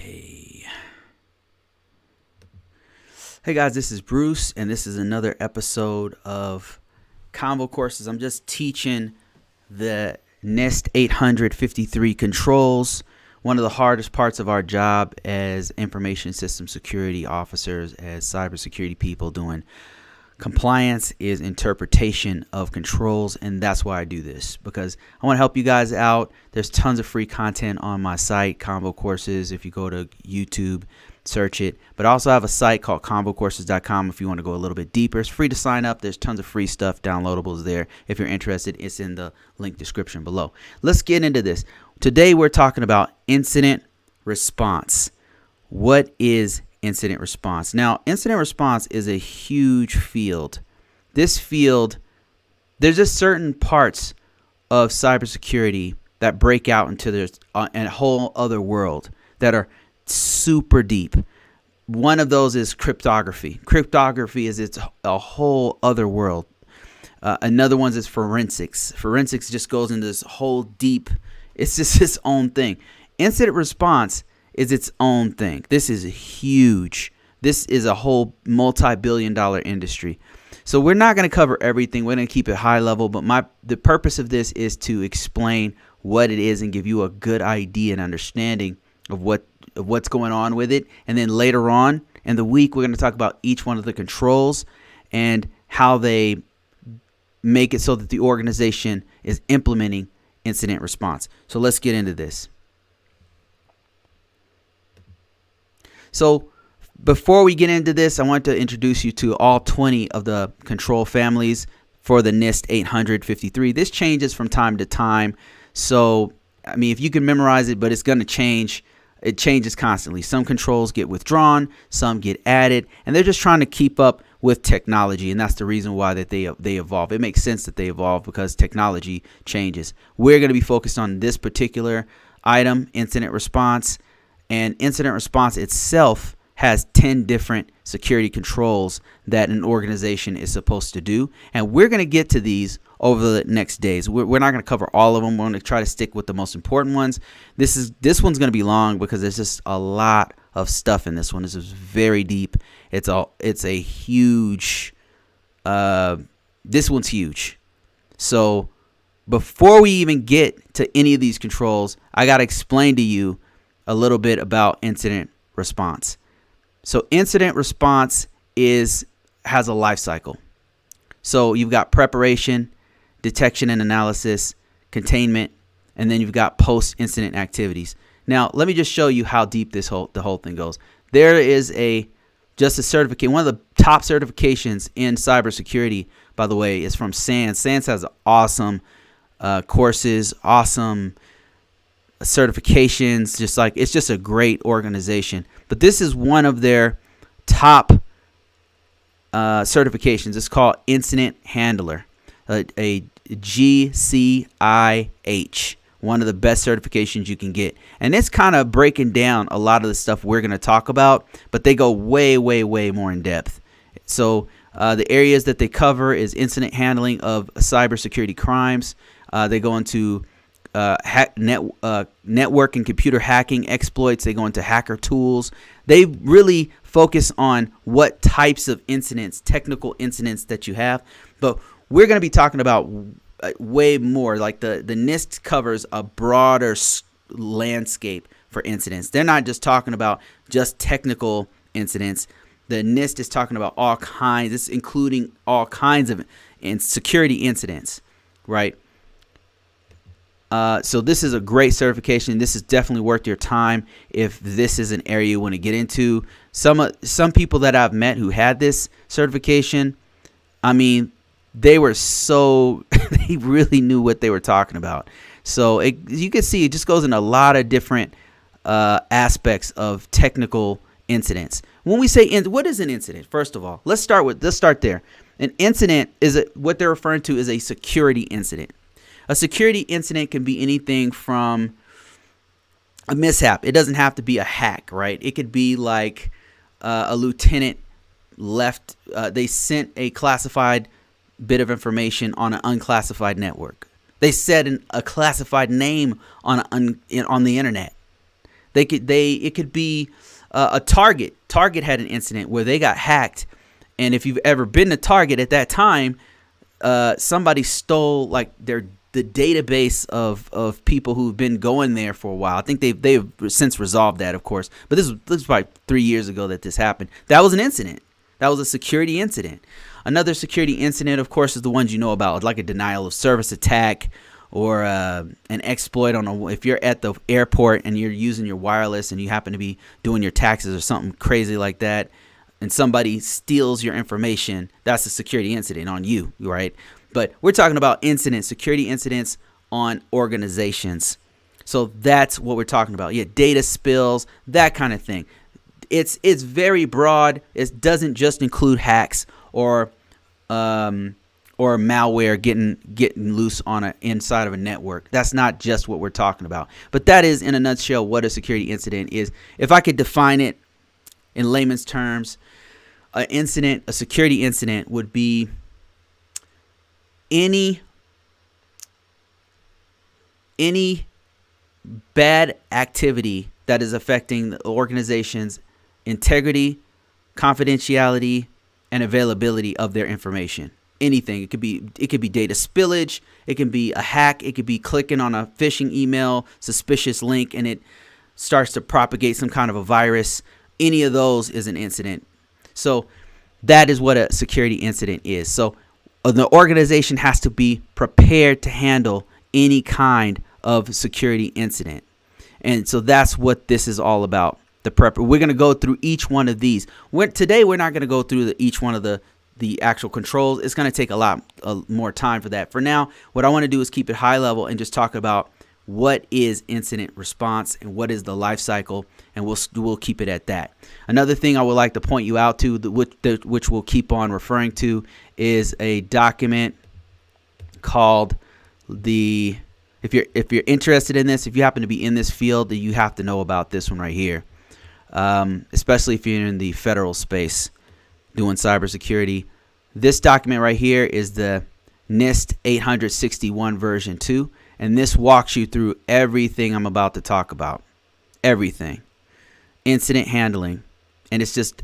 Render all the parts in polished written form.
Okay. Hey guys, this is Bruce, and this is another episode of ConvoCourses. I'm just teaching the NIST 853 controls, one of the hardest parts of our job as information system security officers, as cybersecurity people doing compliance is interpretation of controls, and that's why I do this, because I want to help you guys out. There's tons of free content on my site, ConvoCourses. If you go to YouTube, search it. But I also have a site called ConvoCourses.com if you want to go a little bit deeper. It's free to sign up. There's tons of free stuff, downloadables there. If you're interested, it's in the link description below. Let's get into this. Today we're talking about incident response. What is incident response? Now, incident response is a huge field. This field, there's just certain parts of cybersecurity that break out into this a whole other world that are super deep. One of those is cryptography. Cryptography is a whole other world. Another one is forensics. Forensics just goes into this whole deep, it's just its own thing. Incident response is its own thing. This is huge. This is a whole multi-billion-dollar industry. So we're not going to cover everything. We're going to keep it high level, but the purpose of this is to explain what it is and give you a good idea and understanding of what's going on with it. And then later on in the week, we're going to talk about each one of the controls and how they make it so that the organization is implementing incident response. So let's get into this. So before we get into this, I want to introduce you to all 20 of the control families for the NIST 853. This changes from time to time. So, I mean, if you can memorize it, but it's going to change. It changes constantly. Some controls get withdrawn, some get added, and they're just trying to keep up with technology, and that's the reason why that they evolve. It makes sense that they evolve because technology changes. We're going to be focused on this particular item, incident response. And incident response itself has 10 different security controls that an organization is supposed to do. And we're going to get to these over the next days. We're not going to cover all of them. We're going to try to stick with the most important ones. This one's going to be long because there's just a lot of stuff in this one. This is very deep. It's a huge, this one's huge. So before we even get to any of these controls, I got to explain to you a little bit about incident response. So incident response has a life cycle. So you've got preparation, detection and analysis, containment, and then you've got post-incident activities. Now, let me just show you how deep the whole thing goes. There is just a certificate. One of the top certifications in cybersecurity, by the way, is from SANS. SANS has awesome courses, awesome certifications, it's just a great organization. But this is one of their top certifications. It's called Incident Handler, a GCIH, one of the best certifications you can get. And it's kind of breaking down a lot of the stuff we're going to talk about, but they go way, way, way more in depth. So the areas that they cover is incident handling of cybersecurity crimes. They go into network and computer hacking exploits. They go into hacker tools. They really focus on what types of incidents, technical incidents that you have. But we're going to be talking about way more. Like the NIST covers a broader landscape for incidents. They're not just talking about just technical incidents. The NIST is talking about all kinds. It's including all kinds of security incidents, right? So this is a great certification. This is definitely worth your time if this is an area you want to get into. Some people that I've met who had this certification, I mean, they were they really knew what they were talking about. So you can see it just goes in a lot of different aspects of technical incidents. When we say what is an incident? First of all, let's start there. An incident what they're referring to is a security incident. A security incident can be anything from a mishap. It doesn't have to be a hack, right? It could be like a lieutenant they sent a classified bit of information on an unclassified network. They said a classified name on the internet. It could be a Target. Target had an incident where they got hacked, and if you've ever been to Target at that time, somebody stole like the database of people who've been going there for a while. I think they've since resolved that, of course. But this was probably 3 years ago that this happened. That was an incident. That was a security incident. Another security incident, of course, is the ones you know about, like a denial of service attack or an exploit if you're at the airport and you're using your wireless and you happen to be doing your taxes or something crazy like that, and somebody steals your information. That's a security incident on you, right? But we're talking about security incidents on organizations. So that's what we're talking about. Yeah, data spills, that kind of thing. It's very broad. It doesn't just include hacks or malware getting loose on inside of a network. That's not just what we're talking about. But that is, in a nutshell, what a security incident is. If I could define it in layman's terms, a security incident would be any bad activity that is affecting the organization's integrity, confidentiality, and availability of their information. Anything. It could be data spillage, it can be a hack, it could be clicking on a phishing email, suspicious link, and it starts to propagate some kind of a virus. Any of those is an incident. So that is what a security incident is. So the organization has to be prepared to handle any kind of security incident. And so that's what this is all about. We're going to go through each one of these. Today we're not going to go through each one of the actual controls. It's going to take a lot more time for that. For now, what I want to do is keep it high level and just talk about what is incident response and what is the life cycle, and we'll keep it at that. Another thing I would like to point you out to, which we'll keep on referring to, is a document called if you're interested in this, if you happen to be in this field, then you have to know about this one right here. Especially if you're in the federal space doing cybersecurity. This document right here is the NIST 861 version 2, and this walks you through everything I'm about to talk about. Everything. Incident handling. And it's just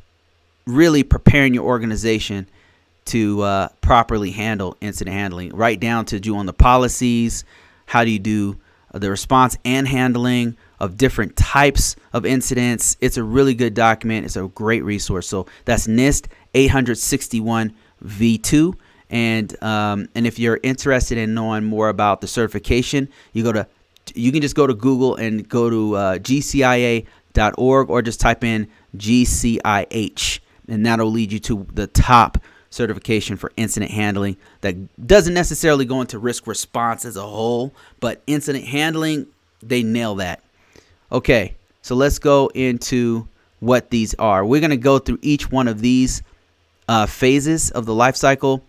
really preparing your organization to properly handle incident handling, right down to doing the policies. How do you do the response and handling of different types of incidents? It's a really good document. It's a great resource. So that's NIST 861 V2. And if you're interested in knowing more about the certification, you can just go to Google and go to gcia.org, or just type in GCIH, and that'll lead you to the top certification for incident handling that doesn't necessarily go into risk response as a whole, but incident handling, they nail that. Okay, so let's go into what these are. We're going to go through each one of these phases of the life cycle.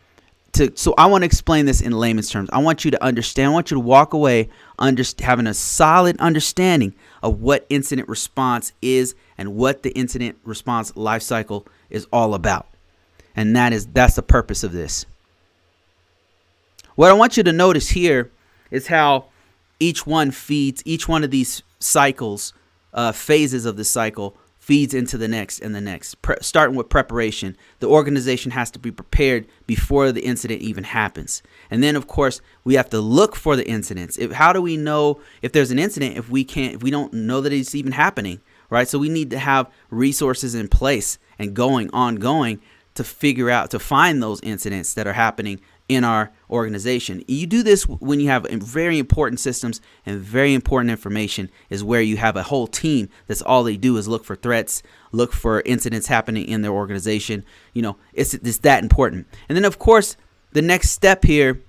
So I want to explain this in layman's terms. I want you to understand. I want you to walk away having a solid understanding of what incident response is and what the incident response life cycle is all about. And that's the purpose of this. What I want you to notice here is how each one of these cycles, phases of the cycle, feeds into the next and the next. Starting with preparation. The organization has to be prepared before the incident even happens. And then, of course, we have to look for the incidents. How do we know if there's an incident if we don't know that it's even happening, right? So we need to have resources in place and ongoing to find those incidents that are happening in our organization. You do this when you have very important systems and very important information, is where you have a whole team that's all they do is look for threats, look for incidents happening in their organization. It's that important. And then, of course, the next step here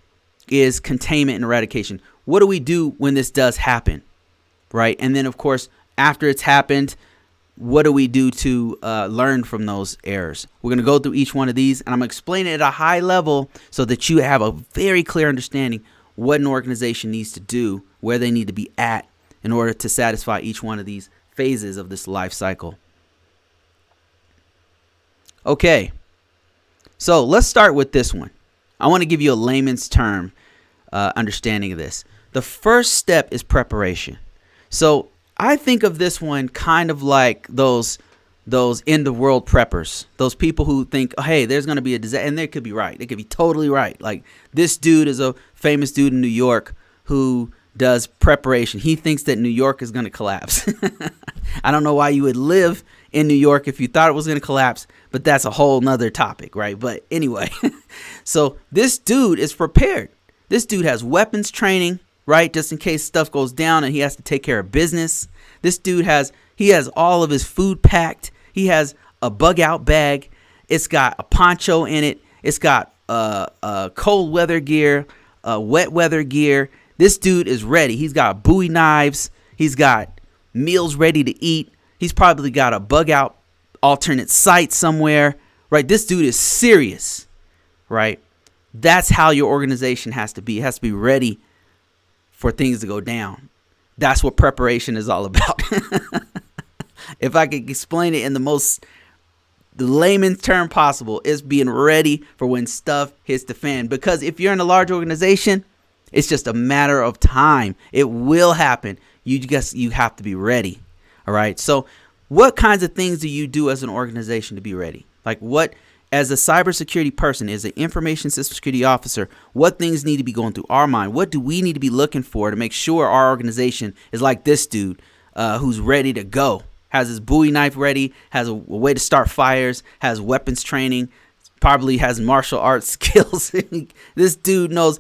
is containment and eradication. What do we do when this does happen, right? And then, of course, after it's happened, what do we do to learn from those errors? We're going to go through each one of these, and I'm going to explain it at a high level so that you have a very clear understanding what an organization needs to do, where they need to be at in order to satisfy each one of these phases of this life cycle. Okay, so let's start with this one. I want to give you a layman's term understanding of this. The first step is preparation. So I think of this one kind of like those end of world preppers, those people who think, oh, hey, there's going to be a disaster, and they could be right. They could be totally right. Like this dude is a famous dude in New York who does preparation. He thinks that New York is going to collapse. I don't know why you would live in New York if you thought it was going to collapse, but that's a whole nother topic, right? But anyway, so this dude is prepared. This dude has weapons training, right? Just in case stuff goes down and he has to take care of business. This dude has all of his food packed. He has a bug out bag. It's got a poncho in it. It's got cold weather gear, wet weather gear. This dude is ready. He's got Bowie knives. He's got meals ready to eat. He's probably got a bug out alternate site somewhere, right? This dude is serious, right? That's how your organization has to be. It has to be ready for things to go down. That's what preparation is all about. If I could explain it in the layman's term possible, it's being ready for when stuff hits the fan. Because if you're in a large organization, it's just a matter of time. It will happen. You have to be ready. All right. So what kinds of things do you do as an organization to be ready? Like what, as a cybersecurity person, as an information system security officer, what things need to be going through our mind? What do we need to be looking for to make sure our organization is like this dude who's ready to go? Has his Bowie knife ready, has a way to start fires, has weapons training, probably has martial arts skills. This dude knows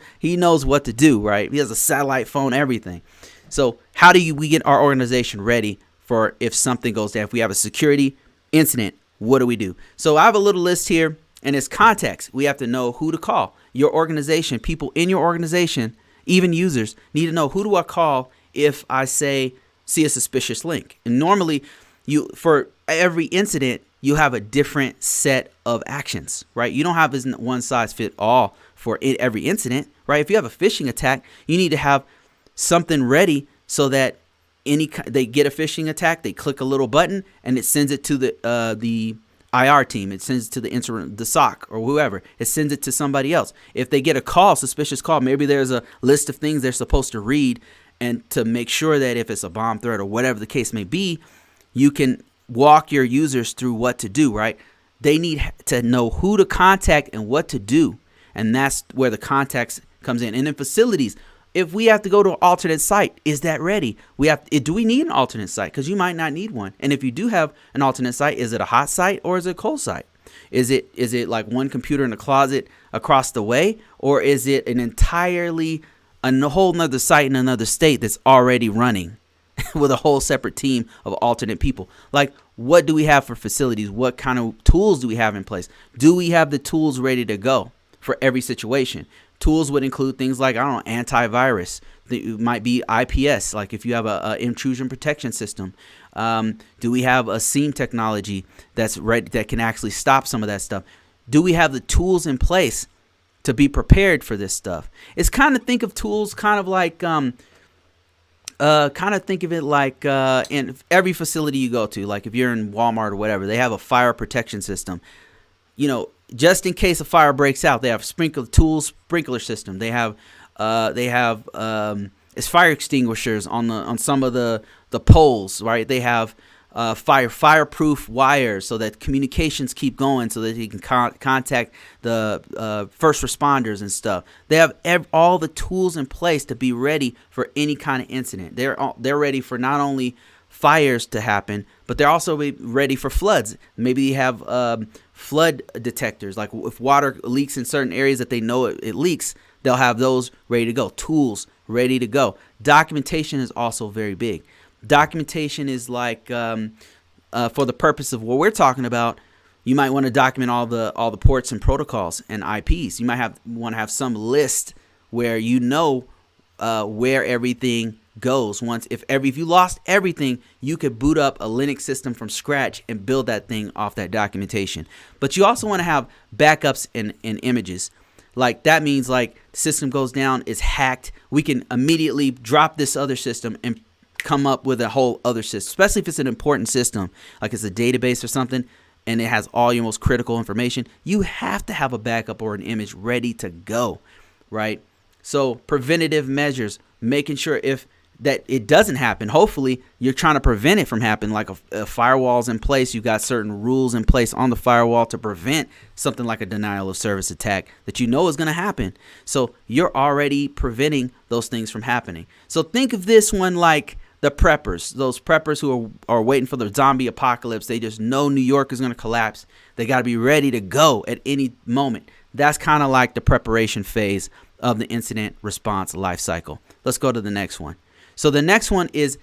what to do, right? He has a satellite phone, everything. So how do we get our organization ready for if something goes down? If we have a security incident, what do we do? So I have a little list here, and it's context. We have to know who to call. Your organization, people in your organization, even users, need to know, who do I call if I see a suspicious link? And normally, for every incident, you have a different set of actions, right? You don't have this one size fit all for every incident, right? If you have a phishing attack, you need to have something ready so that they get a phishing attack, they click a little button, and it sends it to the IR team. It sends it to the SOC or whoever. It sends it to somebody else. If they get a suspicious call, maybe there's a list of things they're supposed to read, and to make sure that if it's a bomb threat or whatever the case may be, you can walk your users through what to do, right? They need to know who to contact and what to do. And that's where the context comes in. And in facilities, if we have to go to an alternate site, is that ready? Do we need an alternate site? Because you might not need one. And if you do have an alternate site, is it a hot site or is it a cold site? Is it like one computer in a closet across the way? Or is it a whole nother site in another state that's already running with a whole separate team of alternate people? Like, what do we have for facilities? What kind of tools do we have in place? Do we have the tools ready to go for every situation? Tools would include things like, antivirus. It might be IPS, like if you have a intrusion protection system. Do we have a SIEM technology that's ready that can actually stop some of that stuff? Do we have the tools in place to be prepared for this stuff? It's kind of think of tools kind of like in every facility you go to, like if you're in Walmart or whatever, they have a fire protection system. Just in case a fire breaks out, they have sprinkler system. They have it's fire extinguishers on some of the poles, right? They have fireproof wires so that communications keep going, so that you can contact the first responders and stuff. They have all the tools in place to be ready for any kind of incident. They're ready for not only fires to happen, but they're also ready for floods. Maybe you have flood detectors, like if water leaks in certain areas that they know it leaks, they'll have those ready to go. Tools ready to go. Documentation is also very big. Documentation is like for the purpose of what we're talking about, you might want to document all the ports and protocols and IPs. You might want to have some list where where everything goes. If you lost everything, you could boot up a Linux system from scratch and build that thing off that documentation. But you also want to have backups and images. Like that means like the system goes down, it's hacked, we can immediately drop this other system and come up with a whole other system, especially if it's an important system, like it's a database or something, and it has all your most critical information. You have to have a backup or an image ready to go, right? So preventative measures, making sure if that it doesn't happen. Hopefully you're trying to prevent it from happening, like a firewall's in place. You got certain rules in place on the firewall to prevent something like a denial of service attack that you know is going to happen. So you're already preventing those things from happening. So think of this one like the preppers, those preppers who are waiting for the zombie apocalypse. They just know New York is going to collapse. They got to be ready to go at any moment. That's kind of like the preparation phase of the incident response life cycle. Let's go to the next one. So the next one is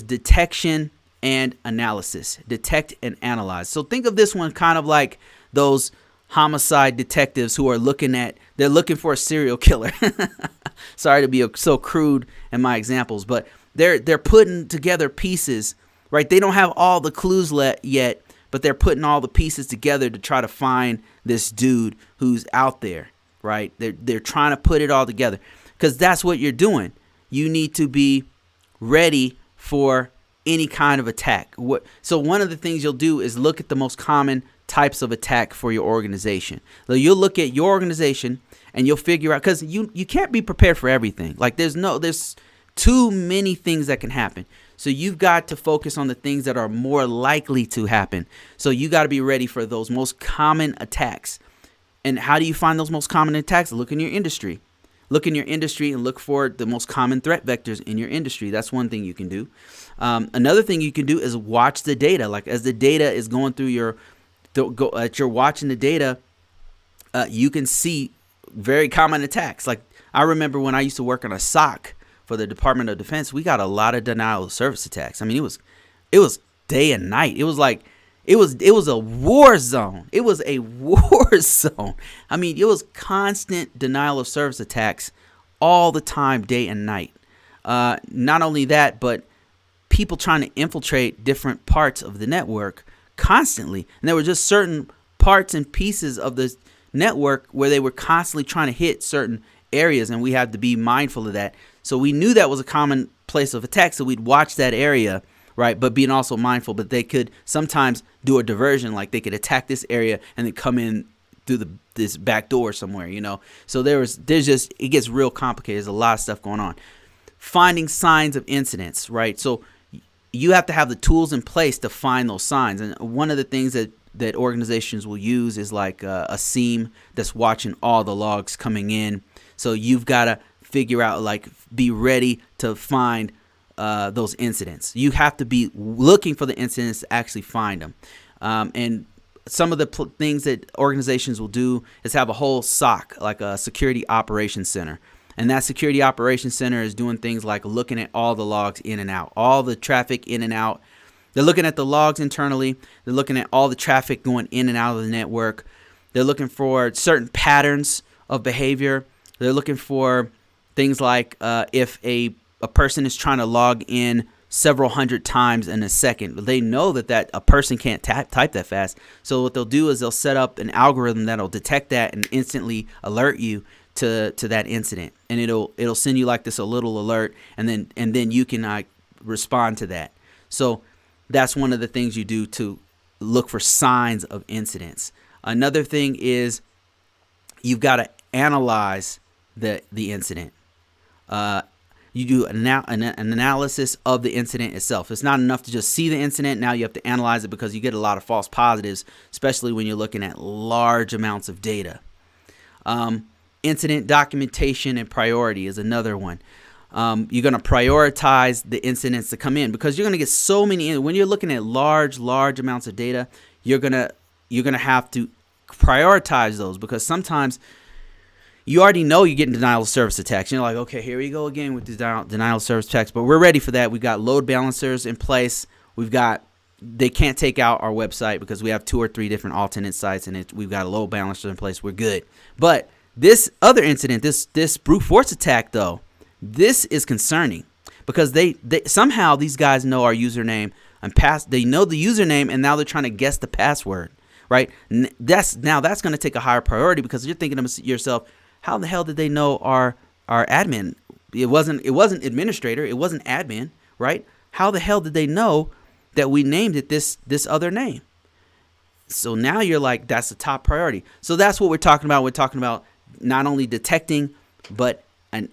detection and analysis. Detect and analyze. So think of this one kind of like those homicide detectives who are they're looking for a serial killer. Sorry to be so crude in my examples, but they're putting together pieces, right? They don't have all the clues yet, but they're putting all the pieces together to try to find this dude who's out there, right? They're trying to put it all together because that's what you're doing. You need to be ready for any kind of attack. So one of the things you'll do is look at the most common types of attack for your organization. So you'll look at your organization and you'll figure out, because you can't be prepared for everything. Like there's too many things that can happen. So you've got to focus on the things that are more likely to happen. So you got to be ready for those most common attacks. And how do you find those most common attacks? Look in your industry. Look in your industry and look for the most common threat vectors in your industry. That's one thing you can do. Another thing you can do is watch the data. Like as the data is going through you're watching the data, you can see very common attacks. Like I remember when I used to work on a SOC for the Department of Defense, we got a lot of denial of service attacks. I mean, it was day and night. It was like it was a war zone. It was a war zone. I mean, it was constant denial of service attacks all the time, day and night. Not only that, but people trying to infiltrate different parts of the network constantly. And there were just certain parts and pieces of the network where they were constantly trying to hit certain areas, and we had to be mindful of that. So we knew that was a common place of attack, so we'd watch that area, right? But being also mindful, but they could sometimes do a diversion, like they could attack this area and then come in through this back door somewhere, you know? So there's just, it gets real complicated. There's a lot of stuff going on. Finding signs of incidents, right? So you have to have the tools in place to find those signs. And one of the things that organizations will use is like a SIEM that's watching all the logs coming in. So you've got to figure out, like, be ready to find those incidents. You have to be looking for the incidents to actually find them. And some of the things that organizations will do is have a whole SOC, like a security operations center. And that security operations center is doing things like looking at all the logs in and out, all the traffic in and out. They're looking at the logs internally. They're looking at all the traffic going in and out of the network. They're looking for certain patterns of behavior. They're looking for things like if a person is trying to log in several hundred times in a second, they know that a person can't type that fast. So what they'll do is they'll set up an algorithm that'll detect that and instantly alert you to that incident, and it'll send you like this a little alert, and then you can respond to that. So that's one of the things you do to look for signs of incidents. Another thing is you've got to analyze the incident. You do an analysis of the incident itself. It's not enough to just see the incident. Now you have to analyze it, because you get a lot of false positives, especially when you're looking at large amounts of data. Incident documentation and priority is another one. You're going to prioritize the incidents to come in, because you're going to get so many. When you're looking at large amounts of data, you're going to have to prioritize those, because sometimes you already know you're getting denial of service attacks. You're like, okay, here we go again with these denial of service attacks, but we're ready for that. We've got load balancers in place. They can't take out our website because we have 2 or 3 different alternate sites, and we've got a load balancer in place. We're good. But this other incident, this brute force attack, though, this is concerning, because they somehow these guys know our username and they know the username, and now they're trying to guess the password, right? That's going to take a higher priority, because you're thinking to yourself, how the hell did they know our admin? It wasn't administrator, it wasn't admin, right? How the hell did they know that we named it this other name? So now you're like, that's the top priority. So that's what we're talking about. We're talking about not only detecting, but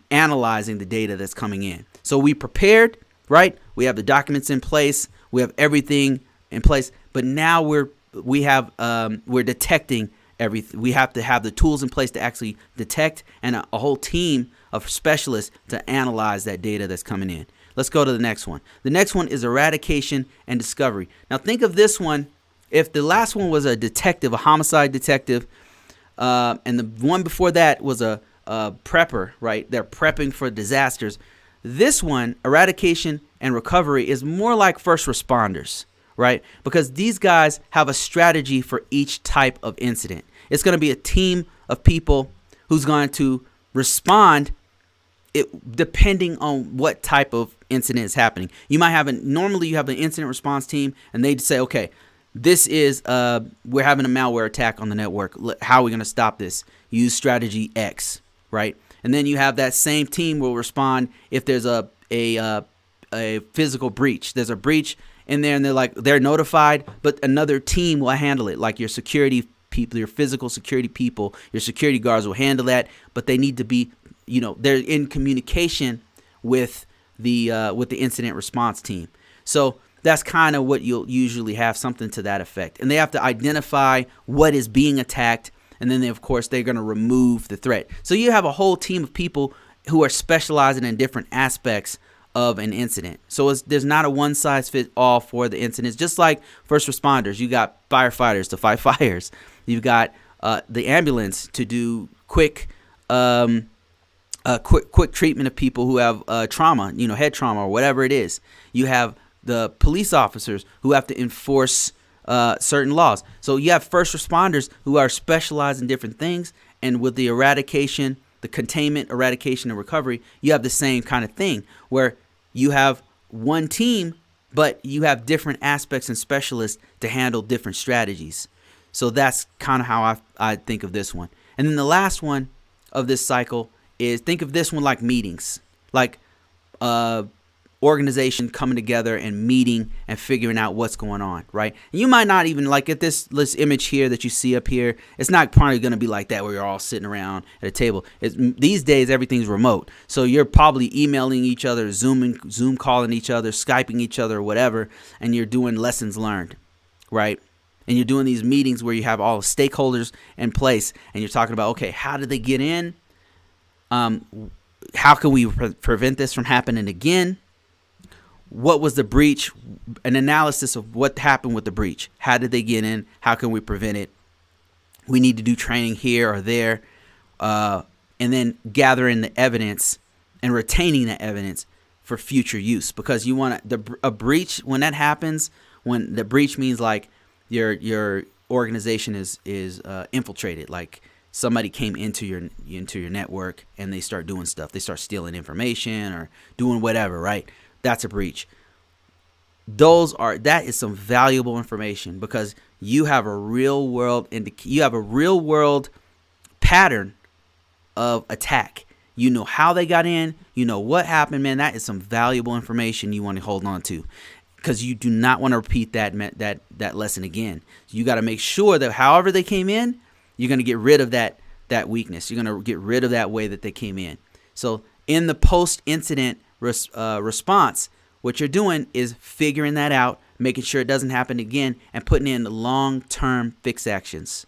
analyzing the data that's coming in. So we prepared, right? We have the documents in place. We have everything in place. But now we're detecting everything. We have to have the tools in place to actually detect, and a whole team of specialists to analyze that data that's coming in. Let's go to the next one. The next one is eradication and discovery. Now think of this one. If the last one was a detective, a homicide detective, and the one before that was a prepper, right? They're prepping for disasters. This one, eradication and recovery, is more like first responders, right? Because these guys have a strategy for each type of incident. It's going to be a team of people who's going to respond depending on what type of incident is happening. You might have normally you have an incident response team, and they say, okay, this is we're having a malware attack on the network. How are we going to stop this? Use strategy X, right? And then you have that same team will respond if there's a physical breach. There's a breach in there, and they're notified, but another team will handle it, like your security people, your physical security people, your security guards will handle that, but they need to be, they're in communication with the incident response team. So that's kind of what you'll usually have, something to that effect. And they have to identify what is being attacked, and then of course they're going to remove the threat. So you have a whole team of people who are specializing in different aspects of an incident. So there's not a one size fits all for the incidents. Just like first responders, you got firefighters to fight fires. You've got the ambulance to do quick treatment of people who have trauma, head trauma or whatever it is. You have the police officers who have to enforce certain laws. So you have first responders who are specialized in different things. And with the eradication, the containment, eradication, and recovery, you have the same kind of thing where you have one team, but you have different aspects and specialists to handle different strategies. So that's kind of how I think of this one. And then the last one of this cycle is, think of this one like meetings, like organization coming together and meeting and figuring out what's going on, right? And you might not even like at this image here that you see up here. It's not probably going to be like that where you're all sitting around at a table. These days everything's remote, so you're probably emailing each other, Zoom calling each other, Skyping each other, or whatever, and you're doing lessons learned, right? And you're doing these meetings where you have all the stakeholders in place, and you're talking about, okay, how did they get in? How can we prevent this from happening again? What was the breach? An analysis of what happened with the breach. How did they get in? How can we prevent it? We need to do training here or there. And then gathering the evidence and retaining the evidence for future use. Because you want a breach, when that happens, when the breach means like your organization is infiltrated, like somebody came into your network and they start doing stuff. They start stealing information or doing whatever, right? That's a breach. That is some valuable information because you have a real world pattern of attack. You know how they got in. You know what happened, man. That is some valuable information you want to hold on to, because you do not want to repeat that lesson again. So you got to make sure that however they came in, you're going to get rid of that weakness. You're going to get rid of that way that they came in. So in the post-incident response, what you're doing is figuring that out, making sure it doesn't happen again, and putting in the long-term fix actions.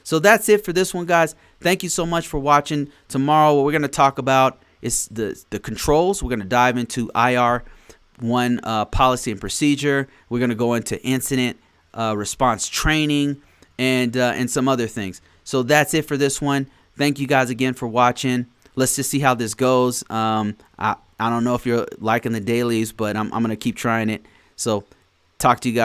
So that's it for this one, guys. Thank you so much for watching. Tomorrow, what we're going to talk about is the controls. We're going to dive into IR1 policy and procedure. We're going to go into incident response training and some other things. So that's it for this one. Thank you guys again for watching. Let's just see how this goes. I don't know if you're liking the dailies, but I'm going to keep trying it. So talk to you guys.